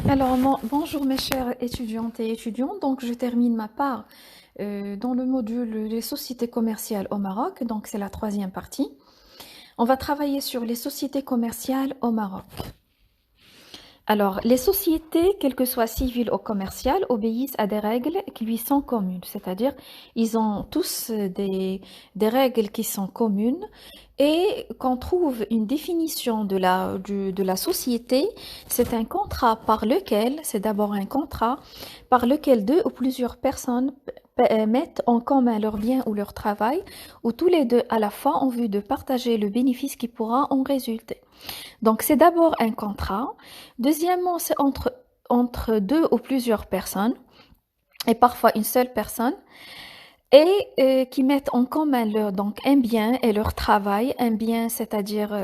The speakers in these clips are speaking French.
Alors, bonjour mes chers étudiantes et étudiants. Donc, je termine ma part dans le module les sociétés commerciales au Maroc. Donc, c'est la troisième partie. On va travailler sur les sociétés commerciales au Maroc. Alors, les sociétés, quelles que soient civiles ou commerciales, obéissent à des règles qui lui sont communes. C'est-à-dire, ils ont tous des règles qui sont communes et qu'on trouve une définition de la société. C'est un contrat par lequel, c'est d'abord un contrat par lequel deux ou plusieurs personnes mettent en commun leurs biens ou leur travail, ou tous les deux à la fois en vue de partager le bénéfice qui pourra en résulter. Donc, c'est d'abord un contrat. Deuxièmement, c'est entre deux ou plusieurs personnes, et parfois une seule personne, et qui mettent en commun donc un bien et leur travail. Un bien, c'est-à-dire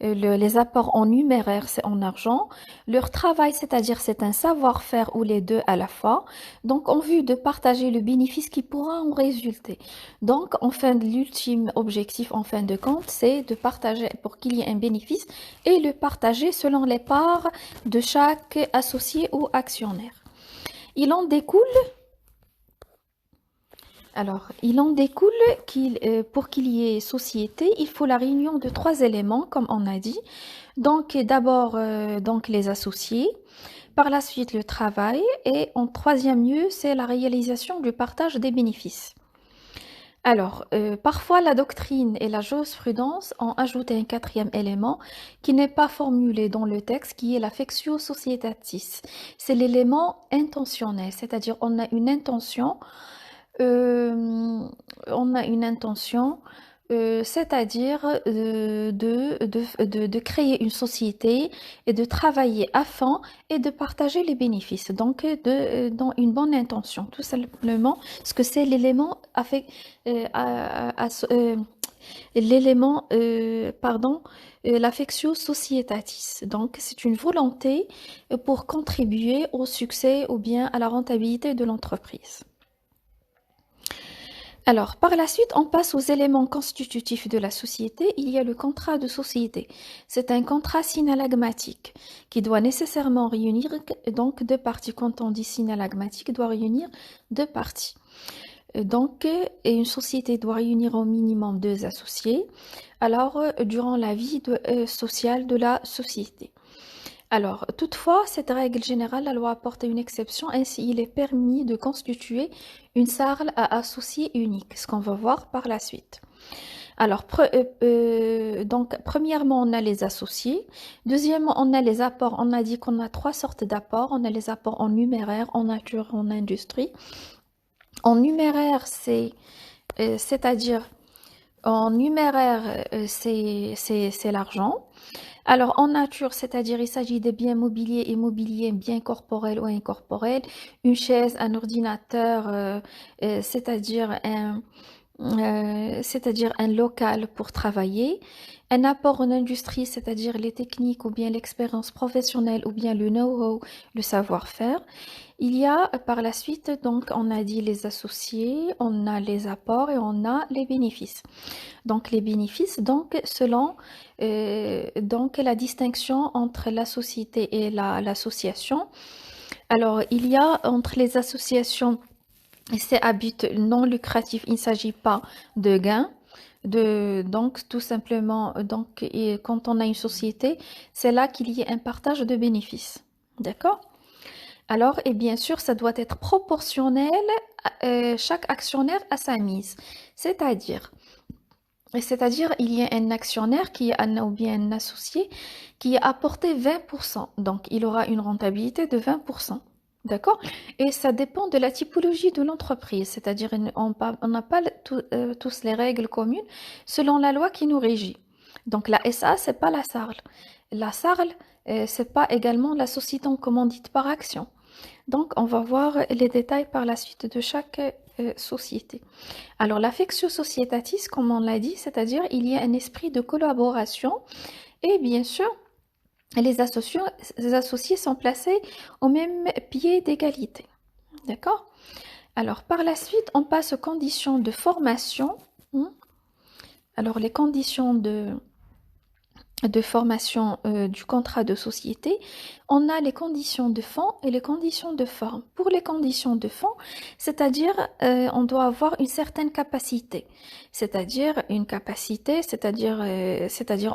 les apports en numéraire, c'est en argent. Leur travail, c'est-à-dire c'est un savoir-faire ou les deux à la fois. Donc, en vue de partager le bénéfice qui pourra en résulter. Donc, l'ultime objectif, en fin de compte, c'est de partager pour qu'il y ait un bénéfice et le partager selon les parts de chaque associé ou actionnaire. Il en découle il en découle pour qu'il y ait société, il faut la réunion de trois éléments, comme on a dit. Donc, d'abord, donc les associés, par la suite le travail, et en troisième lieu, c'est la réalisation du partage des bénéfices. Alors, parfois la doctrine et la jurisprudence ont ajouté un quatrième élément qui n'est pas formulé dans le texte, qui est l'affectio societatis. C'est l'élément intentionnel, c'est-à-dire euh, on a une intention, c'est-à-dire de créer une société et de travailler à fond et de partager les bénéfices. Donc, dans une bonne intention, tout simplement, parce que c'est l'élément avec, l'élément, pardon, l'affectio societatis. Donc, c'est une volonté pour contribuer au succès ou bien à la rentabilité de l'entreprise. Alors, par la suite, on passe aux éléments constitutifs de la société. Il y a le contrat de société. C'est un contrat synallagmatique qui doit nécessairement réunir donc deux parties. Quand on dit synallagmatique, il doit réunir deux parties. Donc, et une société doit réunir au minimum deux associés. Alors, durant la vie sociale de la société. Alors, toutefois, cette règle générale, la loi apporte une exception, ainsi il est permis de constituer une SARL à associé unique, ce qu'on va voir par la suite. Alors, donc, premièrement, on a les associés. Deuxièmement, on a les apports. On a dit qu'on a trois sortes d'apports. On a les apports en numéraire, en nature, en industrie. En numéraire, c'est-à-dire, en numéraire, c'est l'argent. Alors, en nature, c'est-à-dire il s'agit des biens mobiliers, immobiliers, biens corporels ou incorporels, une chaise, un ordinateur, c'est-à-dire c'est-à-dire un local pour travailler, un apport en industrie, c'est-à-dire les techniques ou bien l'expérience professionnelle ou bien le know-how, le savoir-faire. Il y a par la suite, donc on a dit les associés, on a les apports et on a les bénéfices. Donc les bénéfices, donc selon donc la distinction entre la société et l'association. Alors il y a entre les associations, c'est à but non lucratif, il ne s'agit pas de gains. Donc tout simplement, donc et quand on a une société, c'est là qu'il y ait un partage de bénéfices. D'accord? Alors, et bien sûr, ça doit être proportionnel, chaque actionnaire à sa mise. C'est-à-dire, c'est-à-dire, il y a un actionnaire ou bien un associé qui a apporté 20%. Donc, il aura une rentabilité de 20%. D'accord? Et ça dépend de la typologie de l'entreprise. C'est-à-dire, on n'a pas tous les règles communes selon la loi qui nous régit. Donc, la SA, c'est pas la SARL. La SARL, c'est pas également la société en commandite par action. Donc, on va voir les détails par la suite de chaque société. Alors, l'affectio societatis, comme on l'a dit, c'est-à-dire il y a un esprit de collaboration et bien sûr, les associés sont placés au même pied d'égalité. D'accord? Alors, par la suite, on passe aux conditions de formation. Alors, les conditions de formation du contrat de société, on a les conditions de fond et les conditions de forme. Pour les conditions de fond, c'est-à-dire on doit avoir une certaine capacité, c'est-à-dire une capacité, c'est-à-dire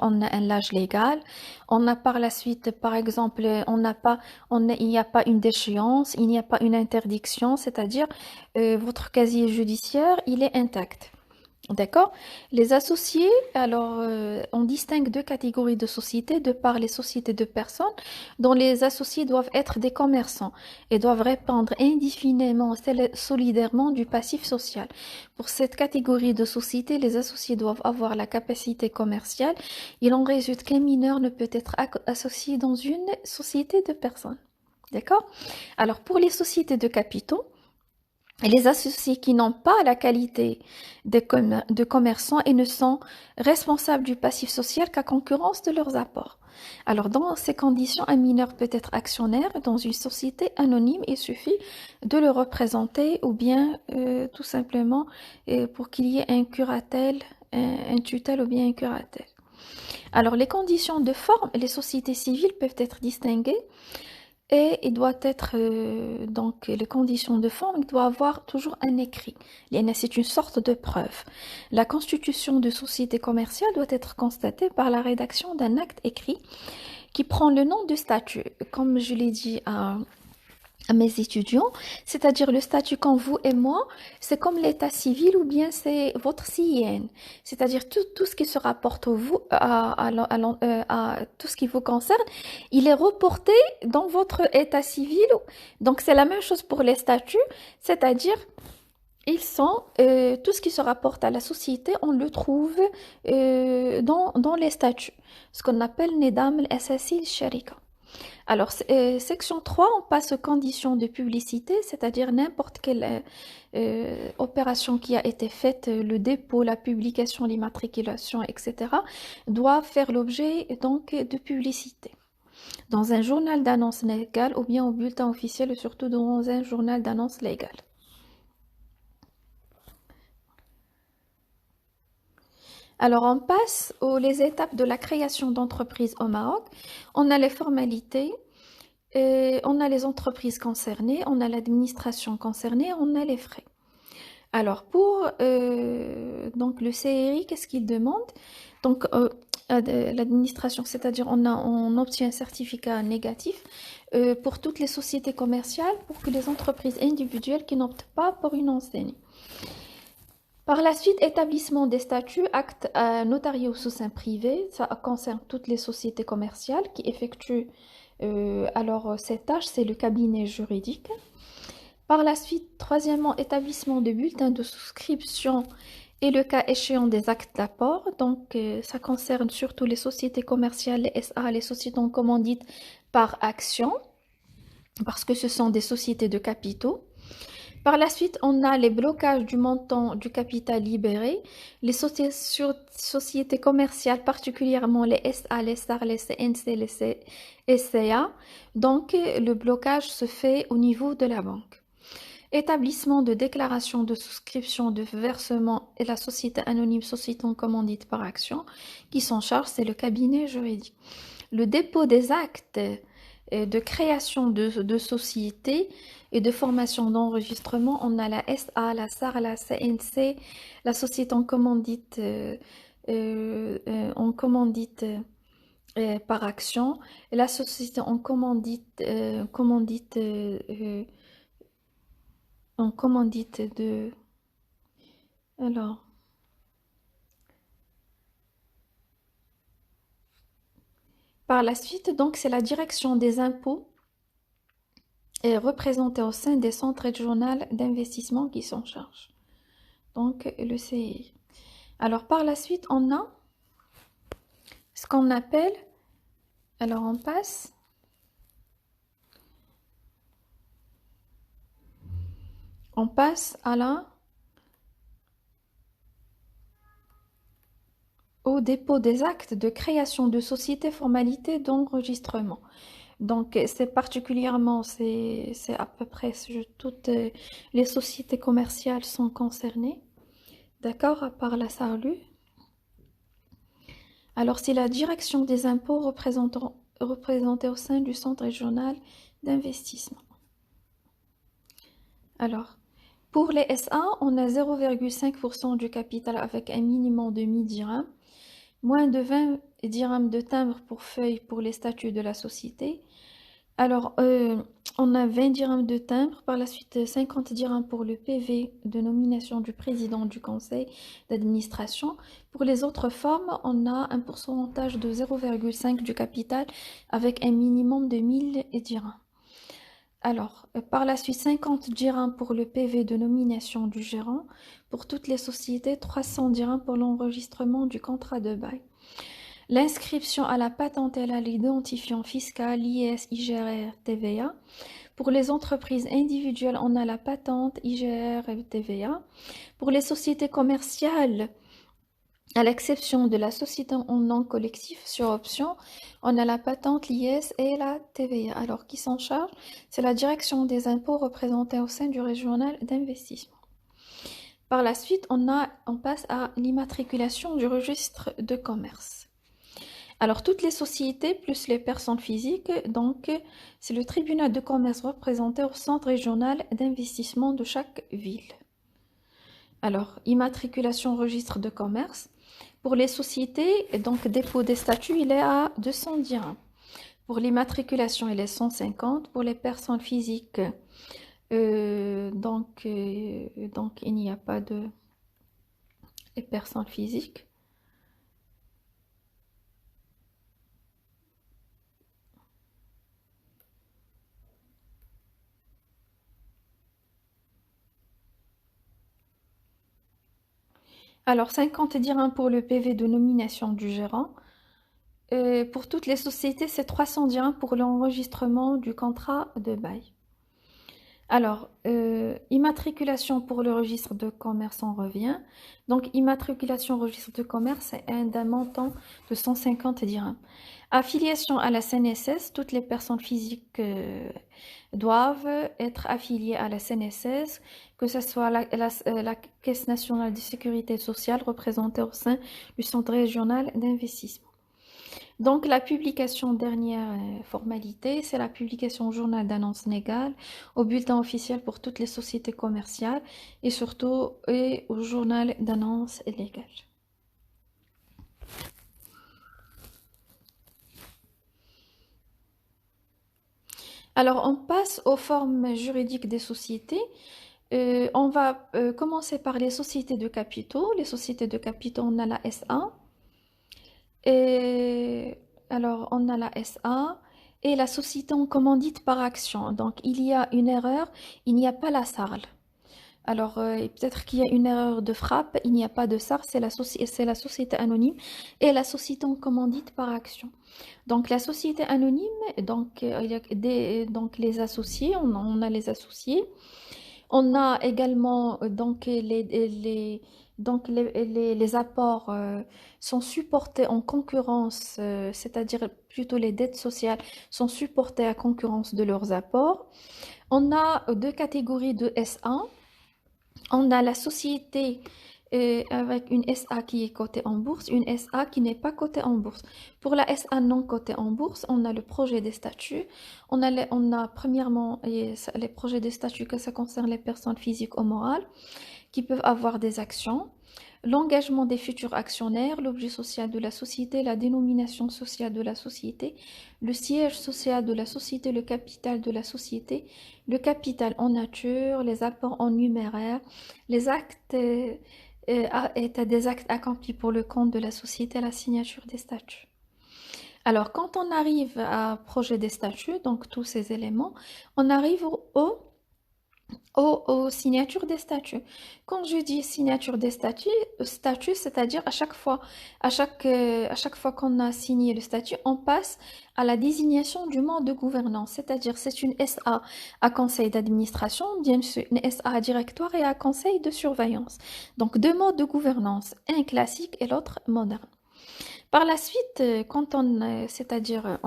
on a un âge légal, on a par la suite, par exemple, il n'y a pas une déchéance, il n'y a pas une interdiction, c'est-à-dire votre casier judiciaire, il est intact. D'accord? Les associés, alors, on distingue deux catégories de sociétés de par les sociétés de personnes dont les associés doivent être des commerçants et doivent répondre indéfiniment, solidairement du passif social. Pour cette catégorie de sociétés, les associés doivent avoir la capacité commerciale. Il en résulte qu'un mineur ne peut être associé dans une société de personnes. D'accord? Alors, pour les sociétés de capitaux, et les associés qui n'ont pas la qualité de commerçants et ne sont responsables du passif social qu'à concurrence de leurs apports. Alors, dans ces conditions, un mineur peut être actionnaire dans une société anonyme. Il suffit de le représenter ou bien tout simplement pour qu'il y ait un curatelle, un tutelle ou bien un curatelle. Alors, les conditions de forme, les sociétés civiles peuvent être distinguées et il doit être, donc, les conditions de forme, il doit avoir toujours un écrit. C'est une sorte de preuve. La constitution de société commerciale doit être constatée par la rédaction d'un acte écrit qui prend le nom de statut. Comme je l'ai dit à mes étudiants, c'est-à-dire le statut comme vous et moi, c'est comme l'état civil ou bien c'est votre CIN, c'est-à-dire tout ce qui se rapporte à tout ce qui vous concerne, il est reporté dans votre état civil. Donc c'est la même chose pour les statuts, c'est-à-dire ils sont, tout ce qui se rapporte à la société, on le trouve dans les statuts, ce qu'on appelle Nidam al-Asasi al-Sharika. Alors, section 3, on passe aux conditions de publicité, c'est-à-dire n'importe quelle opération qui a été faite, le dépôt, la publication, l'immatriculation, etc., doit faire l'objet donc de publicité. Dans un journal d'annonce légale ou bien au bulletin officiel, et surtout dans un journal d'annonce légale. Alors, on passe les étapes de la création d'entreprise au Maroc. On a les formalités. Et on a les entreprises concernées, on a l'administration concernée, on a les frais. Alors pour donc le CRI, qu'est-ce qu'il demande? Donc l'administration, c'est-à-dire on obtient un certificat négatif pour toutes les sociétés commerciales, pour que les entreprises individuelles qui n'optent pas pour une enseigne. Par la suite, établissement des statuts, actes notariés sous seing privé, ça concerne toutes les sociétés commerciales qui effectuent alors cette tâche, c'est le cabinet juridique. Par la suite, troisièmement, établissement de bulletins de souscription et le cas échéant des actes d'apport. Donc ça concerne surtout les sociétés commerciales, les SA, les sociétés en commandite par action, parce que ce sont des sociétés de capitaux. Par la suite, on a les blocages du montant du capital libéré, les sociétés commerciales, particulièrement les SA, les SAR, les CNC, les SCA. Donc, le blocage se fait au niveau de la banque. Établissement de déclaration de souscription de versement et la société anonyme, société en commandite par action, qui s'en charge, c'est le cabinet juridique. Le dépôt des actes de création de société et de formation d'enregistrement, on a la SA, la SAR, la CNC, la société en commandite, par action, et la société en commandite de... Alors, par la suite, donc, c'est la direction des impôts représentée au sein des centres régionaux d'investissement qui s'en chargent. Donc, le CI. Alors, par la suite, on a ce qu'on appelle... Alors, on passe... On passe au dépôt des actes de création de société, formalité d'enregistrement. Donc, c'est particulièrement, c'est à peu près toutes les sociétés commerciales sont concernées, d'accord, à part la SARLU. Alors, c'est la direction des impôts représentée au sein du Centre régional d'investissement. Alors, pour les SA, on a 0,5% du capital avec un minimum de 1000 dirhams, moins de 20 dirhams de timbre pour feuille pour les statuts de la société. Alors, on a 20 dirhams de timbre, par la suite 50 dirhams pour le PV de nomination du président du conseil d'administration. Pour les autres formes, on a un pourcentage de 0,5 du capital avec un minimum de 1000 dirhams. Alors, par la suite, 50 dirhams pour le PV de nomination du gérant. Pour toutes les sociétés, 300 dirhams pour l'enregistrement du contrat de bail. L'inscription à la patente et à l'identifiant fiscal, IS, IGR, TVA. Pour les entreprises individuelles, on a la patente, IGR et TVA. Pour les sociétés commerciales, à l'exception de la société en nom collectif sur option, on a la patente, l'IS et la TVA. Alors, qui s'en charge? C'est la direction des impôts représentée au sein du régional d'investissement. Par la suite, on passe à l'immatriculation du registre de commerce. Alors, toutes les sociétés plus les personnes physiques, donc, c'est le tribunal de commerce représenté au centre régional d'investissement de chaque ville. Alors, immatriculation registre de commerce. Pour les sociétés, donc, dépôt des statuts, il est à 200 dirhams. Pour l'immatriculation, il est 150. Pour les personnes physiques, donc, il n'y a pas de... Les personnes physiques. Alors, 50 dirhams pour le PV de nomination du gérant. Pour toutes les sociétés, c'est 300 dirhams pour l'enregistrement du contrat de bail. Alors, immatriculation pour le registre de commerce, on revient. Donc, immatriculation registre de commerce, c'est d'un montant de 150 dirhams. Affiliation à la CNSS, toutes les personnes physiques doivent être affiliées à la CNSS, que ce soit la Caisse nationale de sécurité sociale représentée au sein du Centre régional d'investissement. Donc, la publication dernière formalité, c'est la publication au journal d'annonce légale, au bulletin officiel pour toutes les sociétés commerciales et surtout au journal d'annonce légale. Alors, on passe aux formes juridiques des sociétés. On va commencer par les sociétés de capitaux. Les sociétés de capitaux, on a la SA. Et alors, on a la SA et la société en commandite par action. Donc, il y a une erreur, il n'y a pas la SARL. Alors, peut-être qu'il y a une erreur de frappe, il n'y a pas de SARL, c'est la société anonyme et la société en commandite par action. Donc, la société anonyme, donc, il y a donc les associés, on a les associés. On a également les apports sont supportés en concurrence, c'est-à-dire plutôt les dettes sociales sont supportées à concurrence de leurs apports. On a deux catégories de SA. On a la société avec une SA qui est cotée en bourse, une SA qui n'est pas cotée en bourse. Pour la SA non cotée en bourse, on a le projet des statuts. On a premièrement les projets des statuts que ça concerne les personnes physiques ou morales qui peuvent avoir des actions. L'engagement des futurs actionnaires, l'objet social de la société, la dénomination sociale de la société, le siège social de la société, le capital de la société, le capital en nature, les apports en numéraire, les actes état des actes accomplis pour le compte de la société, la signature des statuts. Alors, quand on arrive à projet des statuts, donc tous ces éléments, on arrive aux signatures des statuts. Quand je dis signature des statuts, c'est-à-dire à chaque fois qu'on a signé le statut, on passe à la désignation du mode de gouvernance, c'est-à-dire c'est une SA à conseil d'administration, bien sûr une SA à directoire et à conseil de surveillance. Donc deux modes de gouvernance, un classique et l'autre moderne. Par la suite, c'est-à-dire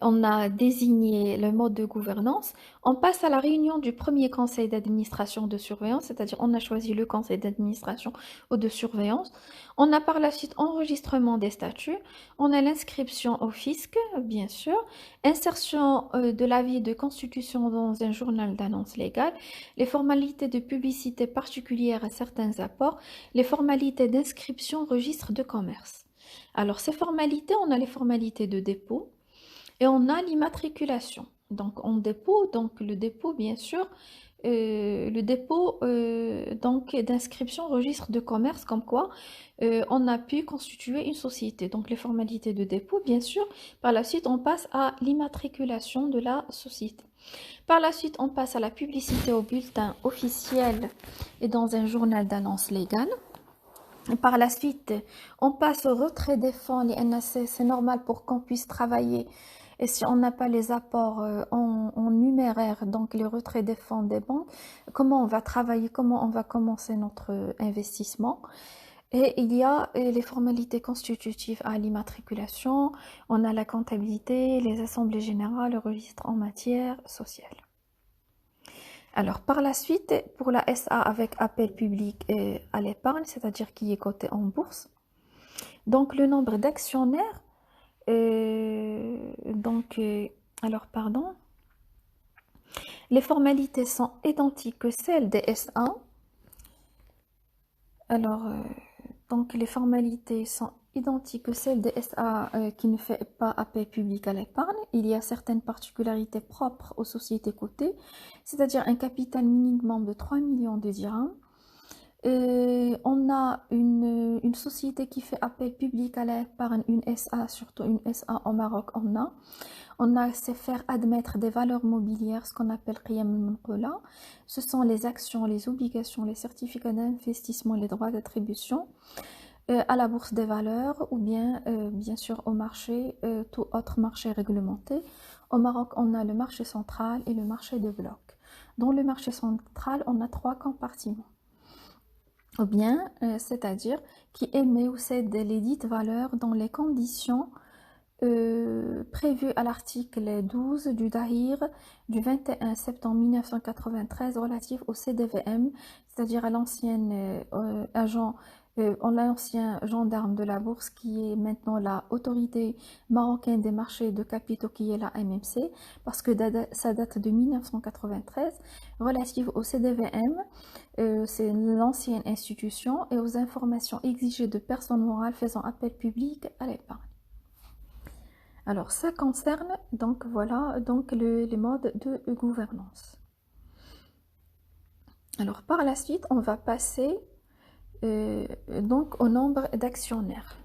on a désigné le mode de gouvernance, on passe à la réunion du premier conseil d'administration de surveillance, c'est-à-dire on a choisi le conseil d'administration ou de surveillance. On a par la suite enregistrement des statuts, on a l'inscription au fisc, bien sûr, insertion de l'avis de constitution dans un journal d'annonce légale, les formalités de publicité particulière à certains apports, les formalités d'inscription au registre de commerce. Alors, ces formalités, on a les formalités de dépôt et on a l'immatriculation. Donc, on dépôt, donc le dépôt, bien sûr, le dépôt donc d'inscription au registre de commerce, comme quoi on a pu constituer une société. Donc, les formalités de dépôt, bien sûr. Par la suite, on passe à l'immatriculation de la société. Par la suite, on passe à la publicité au bulletin officiel et dans un journal d'annonce légale. Par la suite, on passe au retrait des fonds, les NAC, c'est normal pour qu'on puisse travailler. Et si on n'a pas les apports en numéraire, donc les retraits des fonds des banques, comment on va travailler, comment on va commencer notre investissement. Et il y a les formalités constitutives à l'immatriculation, on a la comptabilité, les assemblées générales, le registre en matière sociale. Alors, par la suite, pour la SA avec appel public à l'épargne, c'est-à-dire qui est coté en bourse, donc le nombre d'actionnaires, alors pardon, les formalités sont identiques que celles des SA. Alors, donc les formalités sont identiques que celles des SA qui ne fait pas appel public à l'épargne. Il y a certaines particularités propres aux sociétés cotées, c'est-à-dire un capital minimum de 3 millions de dirhams. On a une société qui fait appel public à l'épargne, une SA, surtout une SA au Maroc, on a c'est faire admettre des valeurs mobilières, ce qu'on appelle qiyam al-manqula. Ce sont les actions, les obligations, les certificats d'investissement, les droits d'attribution à la bourse des valeurs ou bien, bien sûr, au marché, tout autre marché réglementé. Au Maroc, on a le marché central et le marché de bloc. Dans le marché central, on a 3 compartiments. Ou bien, c'est-à-dire qui émet ou cède les dites valeurs dans les conditions prévues à l'article 12 du DAHIR du 21 septembre 1993 relatif au CDVM, c'est-à-dire à l'ancien l'ancien gendarme de la bourse qui est maintenant la autorité marocaine des marchés de capitaux qui est la MMC, parce que ça date de 1993, relative au CDVM. C'est l'ancienne institution et aux informations exigées de personnes morales faisant appel public à l'épargne. Alors ça concerne donc voilà donc les modes de gouvernance. Alors par la suite on va passer donc au nombre d'actionnaires.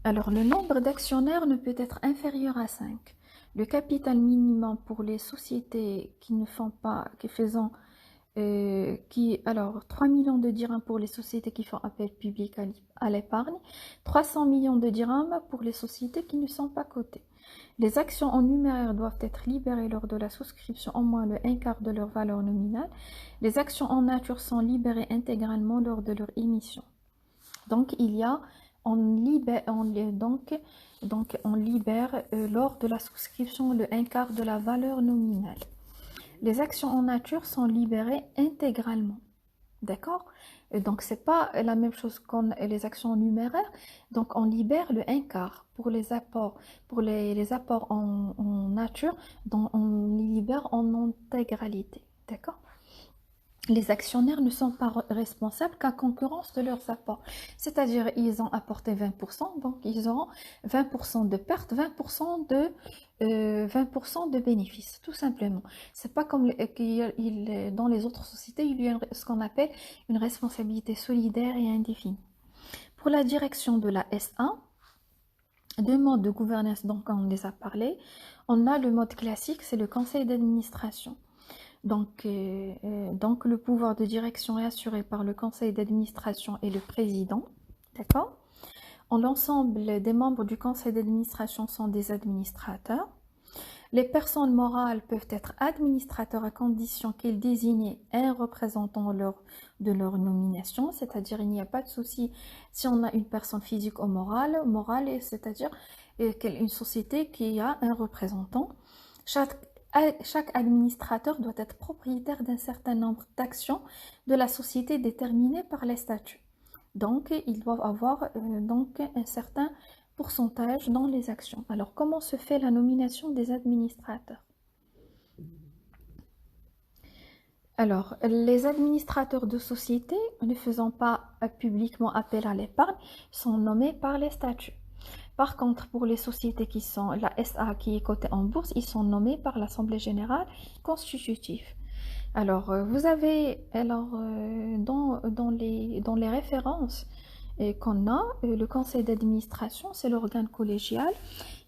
Alors le nombre d'actionnaires ne peut être inférieur à 5. Le capital minimum pour les sociétés qui ne font pas, qui faisant alors 3 millions de dirhams pour les sociétés qui font appel public à l'épargne, 300 millions de dirhams pour les sociétés qui ne sont pas cotées. Les actions en numéraire doivent être libérées lors de la souscription au moins le 1/4 de leur valeur nominale. Les actions en nature sont libérées intégralement lors de leur émission. Donc il y a on libère lors de la souscription le 1/4 de la valeur nominale. Les actions en nature sont libérées intégralement. D'accord? Donc, c'est pas la même chose que les actions en numéraire. Donc, on libère le 1/4 pour les apports. Pour les apports en nature, donc on les libère en intégralité. D'accord? Les actionnaires ne sont pas responsables qu'à concurrence de leurs apports. C'est-à-dire, ils ont apporté 20%, donc ils auront 20% de pertes, 20% de bénéfices, tout simplement. C'est pas comme dans les autres sociétés, il y a ce qu'on appelle une responsabilité solidaire et indéfinie. Pour la direction de la SA, 2 modes de gouvernance, donc on les a parlé. On a le mode classique, c'est le conseil d'administration. Donc le pouvoir de direction est assuré par le conseil d'administration et le président. D'accord? L'ensemble des membres du conseil d'administration sont des administrateurs. Les personnes morales peuvent être administrateurs à condition qu'ils désignent un représentant de leur nomination, c'est-à-dire il n'y a pas de souci si on a une personne physique ou morale, c'est-à-dire une société qui a un représentant. Chaque, chaque administrateur doit être propriétaire d'un certain nombre d'actions de la société déterminées par les statuts. Donc, ils doivent avoir donc un certain pourcentage dans les actions. Alors, comment se fait la nomination des administrateurs? Alors, les administrateurs de société, ne faisant pas publiquement appel à l'épargne, sont nommés par les statuts. Par contre, pour les sociétés qui sont la SA qui est cotée en bourse, ils sont nommés par l'Assemblée générale constitutive. Alors, vous avez, alors, dans les références qu'on a, le conseil d'administration, c'est l'organe collégial.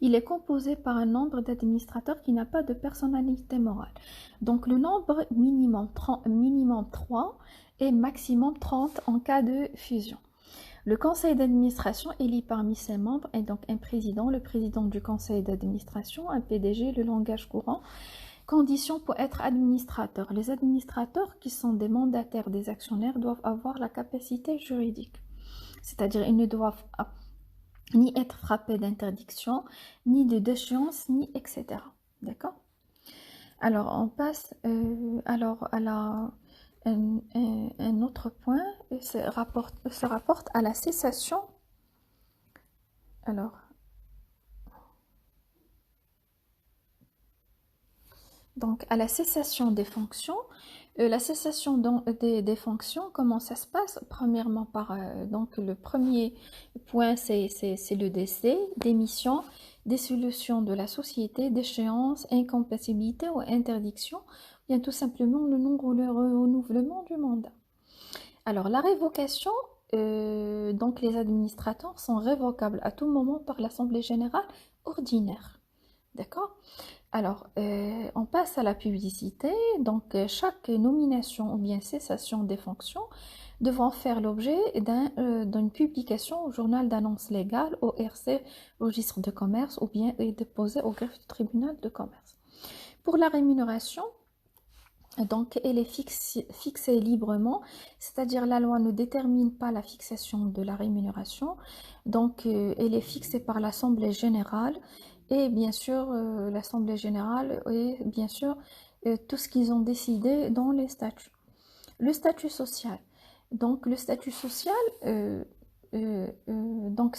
Il est composé par un nombre d'administrateurs qui n'a pas de personnalité morale. Donc, le nombre minimum, minimum 3 et maximum 30 en cas de fusion. Le conseil d'administration élit parmi ses membres est donc un président, le président du conseil d'administration, un PDG, le langage courant. Conditions pour être administrateur. Les administrateurs qui sont des mandataires des actionnaires doivent avoir la capacité juridique. C'est-à-dire ils ne doivent ni être frappés d'interdiction, ni de déchéance, ni etc. D'accord? Alors on passe alors à un autre point se rapporte à la cessation. Alors, donc à la cessation des fonctions. La cessation des fonctions, comment ça se passe? Premièrement, donc le premier point, c'est le décès, démission, dissolution de la société, déchéance, incompatibilité ou interdiction, bien tout simplement le non-renouvellement du mandat. Alors la révocation, donc les administrateurs sont révocables à tout moment par l'Assemblée générale ordinaire. D'accord? Alors, on passe à la publicité. Donc, chaque nomination ou bien cessation des fonctions devront faire l'objet d'une publication au journal d'annonce légale, au RC, registre de commerce, ou bien est déposée au greffe du tribunal de commerce. Pour la rémunération, donc, elle est fixée librement, c'est-à-dire la loi ne détermine pas la fixation de la rémunération. Donc, elle est fixée par l'Assemblée générale et bien sûr l'Assemblée générale et bien sûr tout ce qu'ils ont décidé dans les statuts. Le statut social. Donc, le statut social, donc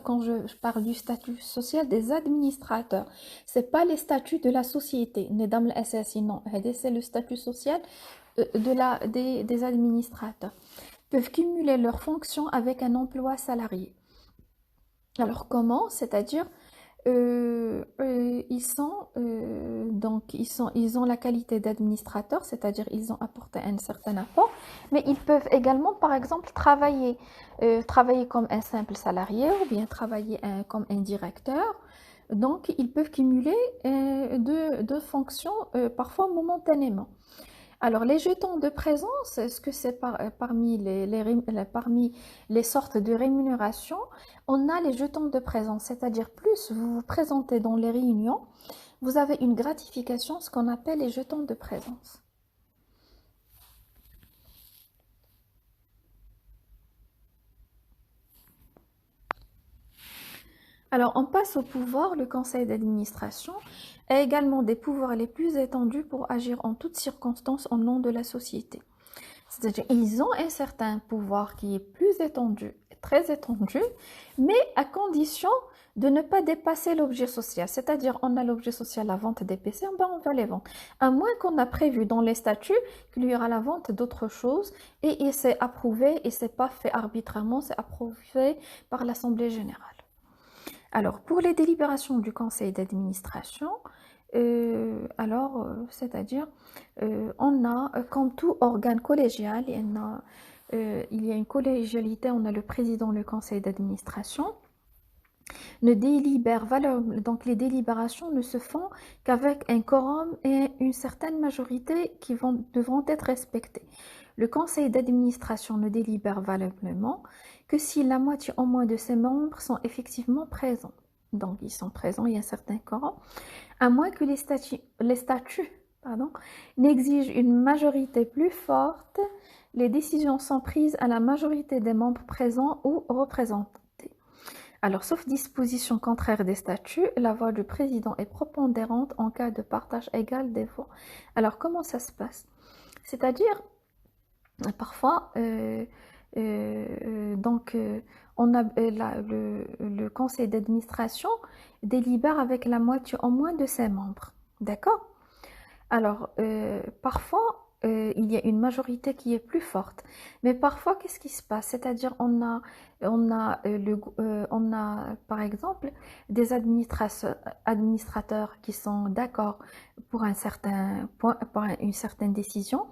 quand je parle du statut social des administrateurs, c'est pas les statuts de la société, Nedam l'Assassin, non, c'est le statut social des administrateurs. Peuvent cumuler leurs fonctions avec un emploi salarié. Alors comment? C'est-à-dire ils ont la qualité d'administrateur, c'est-à-dire ils ont apporté un certain apport, mais ils peuvent également, par exemple, travailler comme un simple salarié ou bien travailler comme un directeur. Donc, ils peuvent cumuler deux fonctions, parfois momentanément. Alors, les jetons de présence, est-ce que c'est parmi les sortes de rémunération? On a les jetons de présence, c'est-à-dire plus vous vous présentez dans les réunions, vous avez une gratification, ce qu'on appelle les jetons de présence. Alors, on passe au pouvoir. Le conseil d'administration a également des pouvoirs les plus étendus pour agir en toutes circonstances au nom de la société. C'est-à-dire ils ont un certain pouvoir qui est plus étendu, très étendu, mais à condition de ne pas dépasser l'objet social. C'est-à-dire on a l'objet social, la vente des PC, ben on va les vendre. À moins qu'on a prévu dans les statuts qu'il y aura la vente d'autres choses et c'est approuvé et c'est pas fait arbitrairement, c'est approuvé par l'Assemblée générale. Alors, pour les délibérations du conseil d'administration, c'est-à-dire, on a, comme tout organe collégial, il y a une collégialité, on a le président, le conseil d'administration, donc les délibérations ne se font qu'avec un quorum et une certaine majorité qui devront être respectées. Le conseil d'administration ne délibère valablement que si la moitié au moins de ses membres sont effectivement présents. Donc, ils sont présents, il y a un certain quorum, à moins que les statuts n'exigent une majorité plus forte, les décisions sont prises à la majorité des membres présents ou représentés. Alors, sauf disposition contraire des statuts, la voix du président est prépondérante en cas de partage égal des voix. Alors, comment ça se passe? C'est-à-dire, parfois, on a le conseil d'administration délibère avec la moitié en moins de ses membres. D'accord? Alors, parfois, il y a une majorité qui est plus forte. Mais parfois, qu'est-ce qui se passe? C'est-à-dire, on a, par exemple, des administrateurs qui sont d'accord pour un certain point, pour une certaine décision,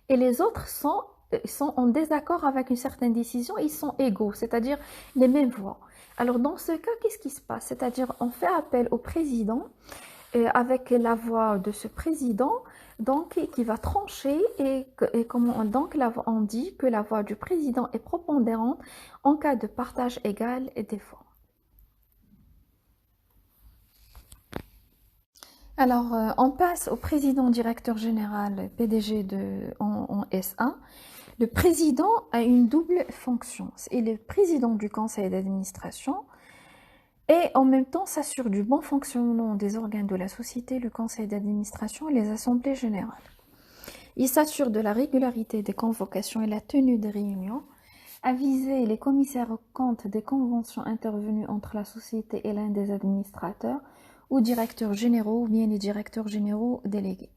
et les autres sont en désaccord avec une certaine décision, ils sont égaux, c'est-à-dire les mêmes voix. Alors, dans ce cas, qu'est-ce qui se passe? C'est-à-dire, on fait appel au président avec la voix de ce président, donc qui va trancher et comment donc on dit que la voix du président est prépondérante en cas de partage égal des voix. Alors, on passe au président directeur général PDG en SA. Le président a une double fonction. Il est président du conseil d'administration et en même temps s'assure du bon fonctionnement des organes de la société, le conseil d'administration et les assemblées générales. Il s'assure de la régularité des convocations et la tenue des réunions, aviser les commissaires aux comptes des conventions intervenues entre la société et l'un des administrateurs ou directeurs généraux ou bien les directeurs généraux délégués.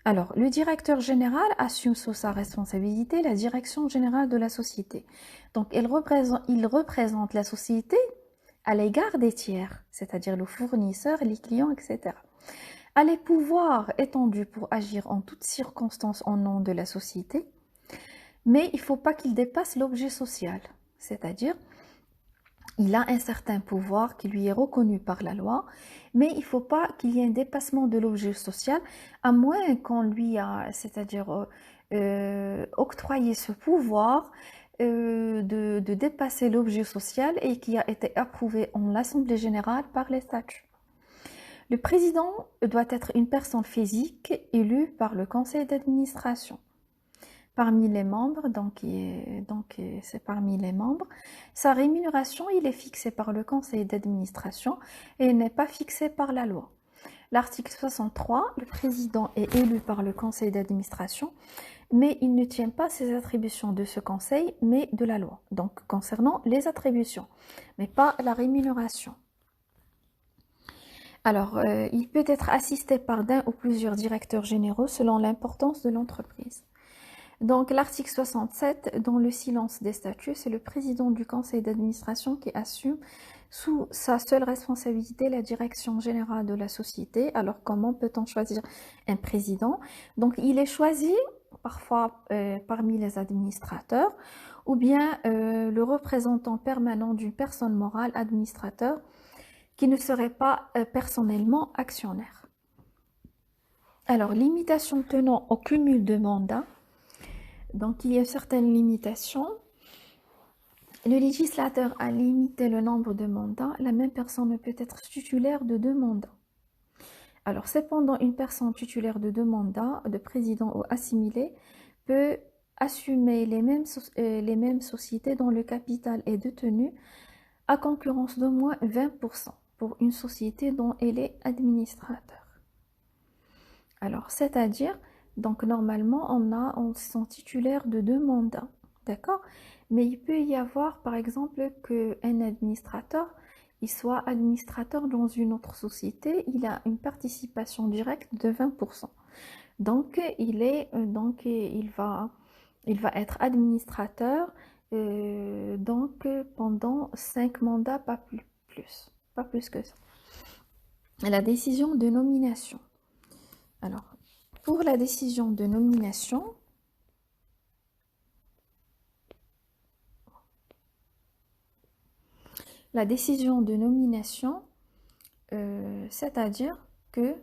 Alors, le directeur général assume sous sa responsabilité la direction générale de la société. Donc, il représente la société à l'égard des tiers, c'est-à-dire le fournisseur, les clients, etc. A les pouvoirs étendus pour agir en toutes circonstances en nom de la société, mais il ne faut pas qu'il dépasse l'objet social, c'est-à-dire il a un certain pouvoir qui lui est reconnu par la loi, mais il ne faut pas qu'il y ait un dépassement de l'objet social, à moins qu'on lui a, c'est-à-dire octroyé ce pouvoir de dépasser l'objet social et qui a été approuvé en l'Assemblée générale par les statuts. Le président doit être une personne physique élue par le conseil d'administration. Parmi les membres, c'est parmi les membres, sa rémunération, il est fixé par le conseil d'administration et n'est pas fixé par la loi. L'article 63, le président est élu par le conseil d'administration, mais il ne tient pas ses attributions de ce conseil, mais de la loi. Donc, concernant les attributions, mais pas la rémunération. Alors, il peut être assisté par d'un ou plusieurs directeurs généraux selon l'importance de l'entreprise. Donc, l'article 67, dans le silence des statuts, c'est le président du conseil d'administration qui assume sous sa seule responsabilité la direction générale de la société. Alors, comment peut-on choisir un président? Donc, il est choisi parfois parmi les administrateurs ou bien le représentant permanent d'une personne morale administrateur qui ne serait pas personnellement actionnaire. Alors, limitation tenant au cumul de mandats. Donc, il y a certaines limitations. Le législateur a limité le nombre de mandats. La même personne ne peut être titulaire de 2 mandats. Alors, cependant, une personne titulaire de 2 mandats, de président ou assimilé, peut assumer les mêmes sociétés dont le capital est détenu à concurrence d'au moins 20% pour une société dont elle est administrateur. Alors, c'est-à-dire, donc normalement, on sont titulaires de 2 mandats, d'accord? Mais il peut y avoir, par exemple, qu'un administrateur, il soit administrateur dans une autre société, il a une participation directe de 20%. Donc, il va être administrateur pendant 5 mandats, pas plus que ça. La décision de nomination. Alors, pour la décision de nomination, c'est-à-dire que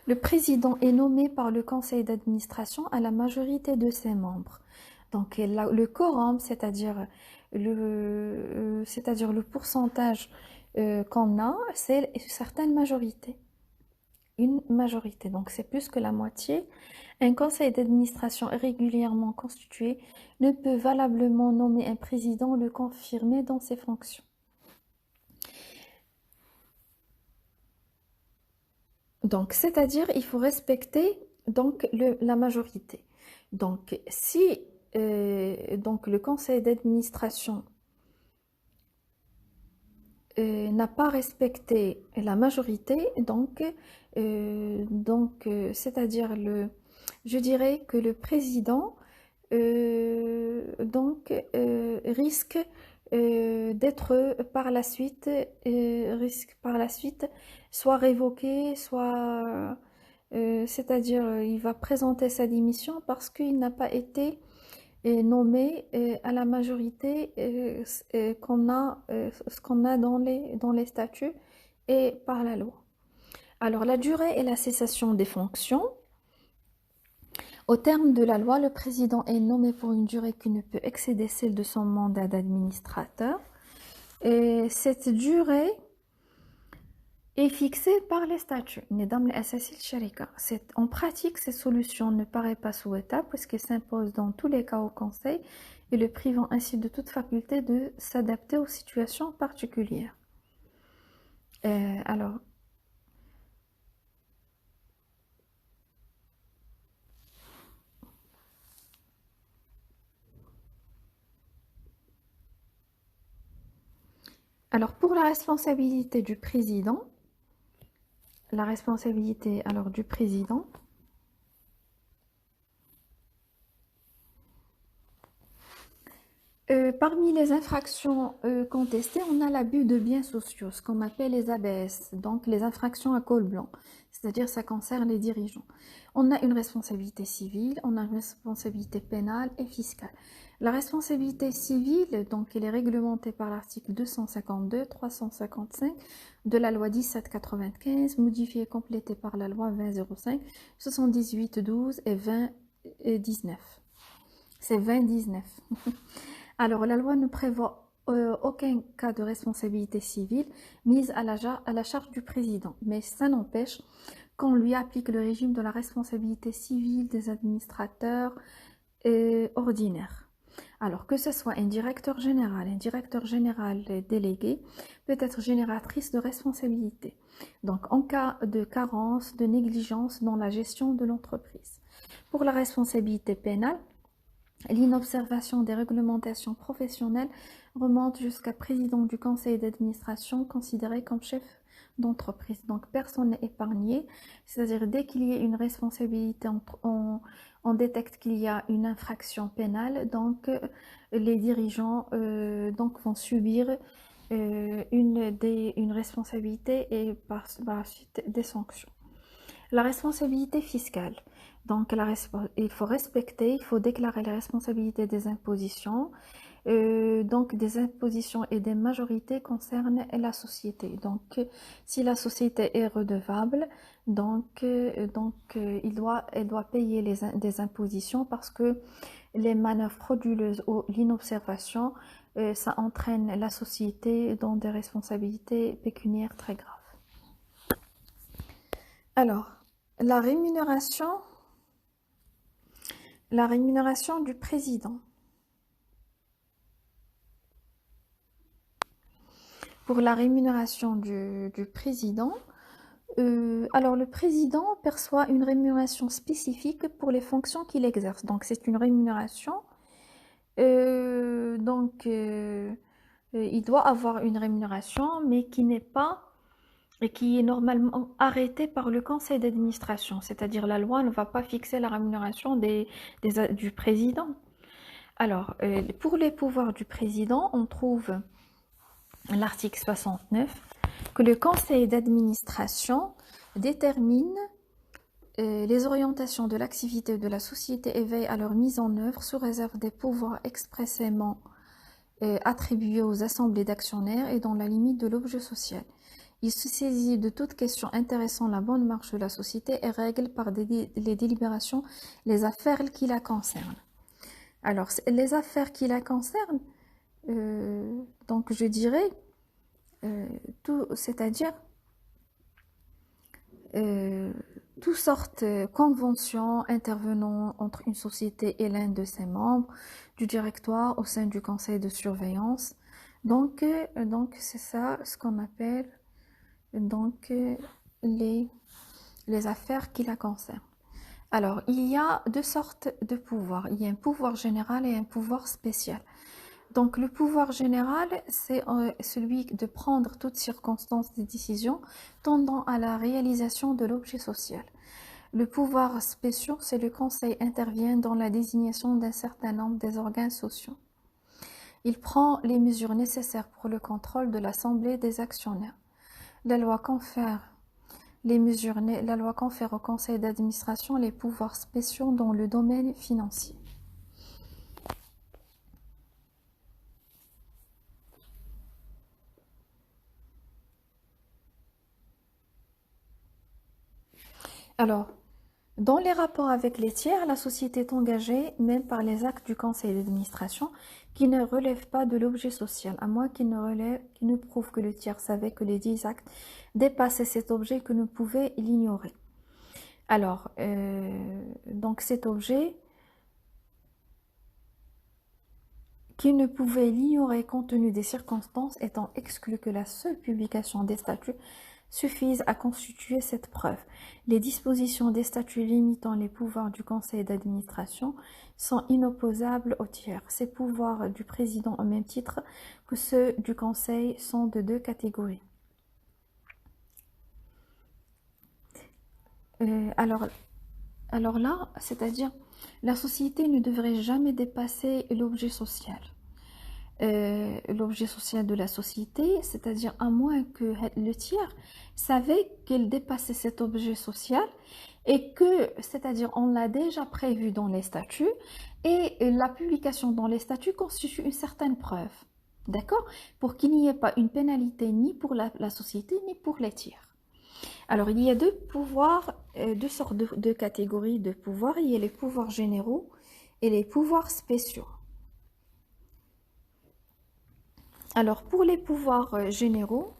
le président est nommé par le conseil d'administration à la majorité de ses membres. Donc le quorum, c'est-à-dire le pourcentage qu'on a, c'est une certaine majorité. une majorité. Donc c'est plus que la moitié. Un conseil d'administration régulièrement constitué ne peut valablement nommer un président ou le confirmer dans ses fonctions. Donc, c'est-à-dire, il faut respecter donc la majorité. Donc, si donc le conseil d'administration n'a pas respecté la majorité, c'est-à-dire je dirais que le président risque d'être risque par la suite soit révoqué, soit c'est-à-dire il va présenter sa démission parce qu'il n'a pas été nommé à la majorité ce qu'on a dans les statuts et par la loi. Alors la durée et la cessation des fonctions. Au terme de la loi, le président est nommé pour une durée qui ne peut excéder celle de son mandat d'administrateur. Et cette durée est fixée par les statuts. En pratique, cette solution ne paraît pas souhaitable puisqu'elle s'impose dans tous les cas au Conseil et le privant ainsi de toute faculté de s'adapter aux situations particulières. Alors, pour la responsabilité du président, parmi les infractions contestées, on a l'abus de biens sociaux, ce qu'on appelle les ABS, donc les infractions à col blanc, c'est-à-dire ça concerne les dirigeants. On a une responsabilité civile, on a une responsabilité pénale et fiscale. La responsabilité civile, donc, elle est réglementée par l'article 252, 355 de la loi 1795, modifiée et complétée par la loi 2005, 78, 12 et 20 19. C'est 20-19. Alors, la loi ne prévoit aucun cas de responsabilité civile mise à la charge du président, mais ça n'empêche qu'on lui applique le régime de la responsabilité civile des administrateurs ordinaires. Alors, que ce soit un directeur général délégué, peut être génératrice de responsabilité. Donc, en cas de carence, de négligence dans la gestion de l'entreprise. Pour la responsabilité pénale, l'inobservation des réglementations professionnelles remonte jusqu'à président du conseil d'administration considéré comme chef d'entreprise. Donc personne n'est épargné, c'est-à-dire dès qu'il y a une responsabilité, on détecte qu'il y a une infraction pénale, donc les dirigeants vont subir une responsabilité et par la suite des sanctions. La responsabilité fiscale. Donc, il faut déclarer les responsabilités des impositions. Donc, des impositions et des majorités concernent la société. Donc, si la société est redevable, elle doit payer des impositions parce que les manœuvres frauduleuses ou l'inobservation, ça entraîne la société dans des responsabilités pécuniaires très graves. Alors, la rémunération du président. Pour la rémunération du président, alors le président perçoit une rémunération spécifique pour les fonctions qu'il exerce. Donc c'est une rémunération. Il doit avoir une rémunération, mais qui n'est pas et qui est normalement arrêtée par le conseil d'administration. C'est-à-dire la loi ne va pas fixer la rémunération du président. Alors, pour les pouvoirs du président, on trouve l'article 69 que le conseil d'administration détermine les orientations de l'activité de la société et veille à leur mise en œuvre sous réserve des pouvoirs expressément attribués aux assemblées d'actionnaires et dans la limite de l'objet social. Il se saisit de toute question intéressant la bonne marche de la société et règle par les délibérations les affaires qui la concernent. Alors, les affaires qui la concernent, donc je dirais, c'est-à-dire euh, toutes sortes de conventions intervenant entre une société et l'un de ses membres, du directoire au sein du conseil de surveillance. Donc c'est ça ce qu'on appelle donc les affaires qui la concernent. Alors, il y a deux sortes de pouvoirs. Il y a un pouvoir général et un pouvoir spécial. Donc, le pouvoir général, c'est celui de prendre toutes circonstances des décisions tendant à la réalisation de l'objet social. Le pouvoir spécial, c'est le Conseil intervient dans la désignation d'un certain nombre des organes sociaux. Il prend les mesures nécessaires pour le contrôle de l'Assemblée des actionnaires. La loi confère la loi confère au conseil d'administration les pouvoirs spéciaux dans le domaine financier. Alors, dans les rapports avec les tiers, la société est engagée même par les actes du conseil d'administration qui ne relèvent pas de l'objet social, à moins qu'il ne prouve que le tiers savait que les 10 actes dépassaient cet objet que ne pouvait l'ignorer. Alors, donc cet objet qui ne pouvait l'ignorer compte tenu des circonstances étant exclu que la seule publication des statuts suffise à constituer cette preuve. Les dispositions des statuts limitant les pouvoirs du conseil d'administration sont inopposables aux tiers. Ces pouvoirs du président au même titre que ceux du conseil sont de deux catégories. Alors là, c'est-à-dire, la société ne devrait jamais dépasser l'objet social. L'objet social de la société, c'est-à-dire à moins que le tiers savait qu'elle dépassait cet objet social et que, c'est-à-dire on l'a déjà prévu dans les statuts et la publication dans les statuts constitue une certaine preuve, d'accord? Pour qu'il n'y ait pas une pénalité ni pour la société ni pour les tiers. Alors il y a deux pouvoirs, deux sortes de catégories de pouvoirs. Il y a les pouvoirs généraux et les pouvoirs spéciaux. Alors, pour les pouvoirs généraux,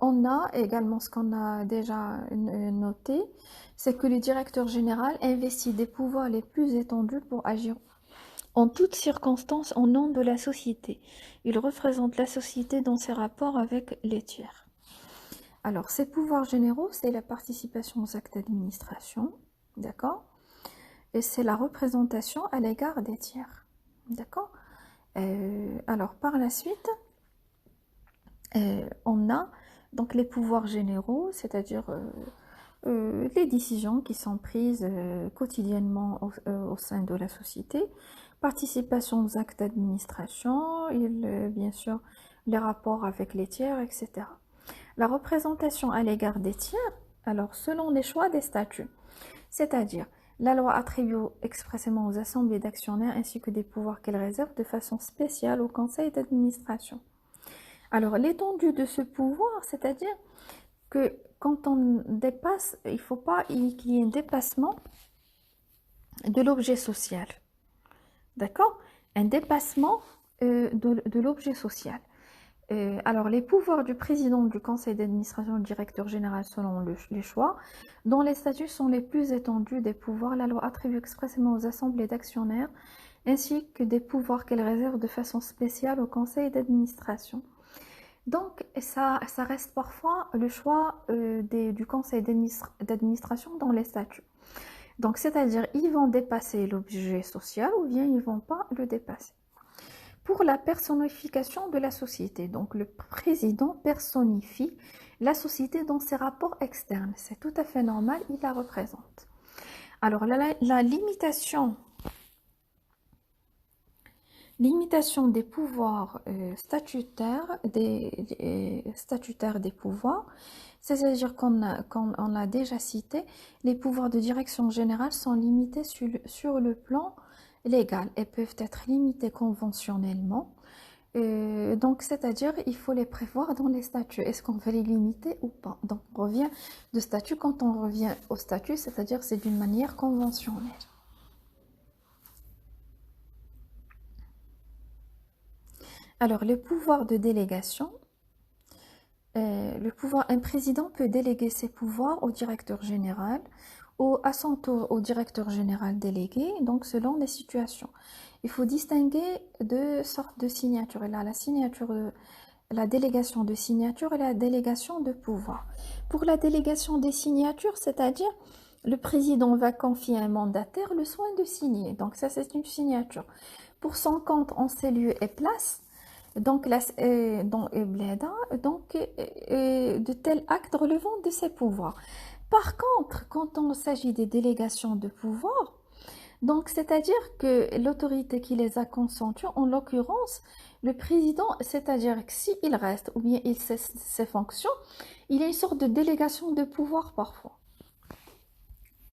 on a également ce qu'on a déjà noté, c'est que le directeur général investit des pouvoirs les plus étendus pour agir en toutes circonstances au nom de la société. Il représente la société dans ses rapports avec les tiers. Alors, ces pouvoirs généraux, c'est la participation aux actes d'administration, d'accord? Et c'est la représentation à l'égard des tiers, d'accord? Alors, par la suite, on a donc les pouvoirs généraux, c'est-à-dire les décisions qui sont prises quotidiennement au sein de la société, participation aux actes d'administration, bien sûr les rapports avec les tiers, etc. La représentation à l'égard des tiers, alors selon les choix des statuts, c'est-à-dire la loi attribue expressément aux assemblées d'actionnaires ainsi que des pouvoirs qu'elle réserve de façon spéciale au conseil d'administration. Alors l'étendue de ce pouvoir, c'est-à-dire que quand on dépasse, il ne faut pas qu'il y ait un dépassement de l'objet social. D'accord? Un dépassement de l'objet social. Alors, les pouvoirs du président du conseil d'administration et du directeur général selon les choix, dont les statuts sont les plus étendus des pouvoirs, la loi attribue expressément aux assemblées d'actionnaires, ainsi que des pouvoirs qu'elle réserve de façon spéciale au conseil d'administration. Donc, ça reste parfois le choix du conseil d'administration dans les statuts. Donc, c'est-à-dire, ils vont dépasser l'objet social ou bien ils ne vont pas le dépasser. Pour la personnification de la société, donc le président personnifie la société dans ses rapports externes. C'est tout à fait normal, il la représente. Alors, la limitation des pouvoirs statutaires, des pouvoirs, c'est-à-dire qu'on a déjà cité, les pouvoirs de direction générale sont limités sur le plan légal et peuvent être limités conventionnellement. Donc, c'est-à-dire, il faut les prévoir dans les statuts. Est-ce qu'on va les limiter ou pas? Donc, on revient de statut. Quand on revient au statut, c'est-à-dire c'est d'une manière conventionnelle. Alors, le pouvoir de délégation, un président peut déléguer ses pouvoirs au directeur général ou à son tour au directeur général délégué, donc selon les situations. Il faut distinguer deux sortes de signatures. Il y a la signature, la délégation de signature et la délégation de pouvoir. Pour la délégation des signatures, c'est-à-dire le président va confier à un mandataire le soin de signer. Donc ça, c'est une signature. Pour son compte en ces lieux et places, donc, de tels actes relevant de ses pouvoirs. Par contre, quand on s'agit des délégations de pouvoir, donc c'est-à-dire que l'autorité qui les a consenties, en l'occurrence, le président, c'est-à-dire que s'il reste ou bien il cesse ses fonctions, il y a une sorte de délégation de pouvoir parfois.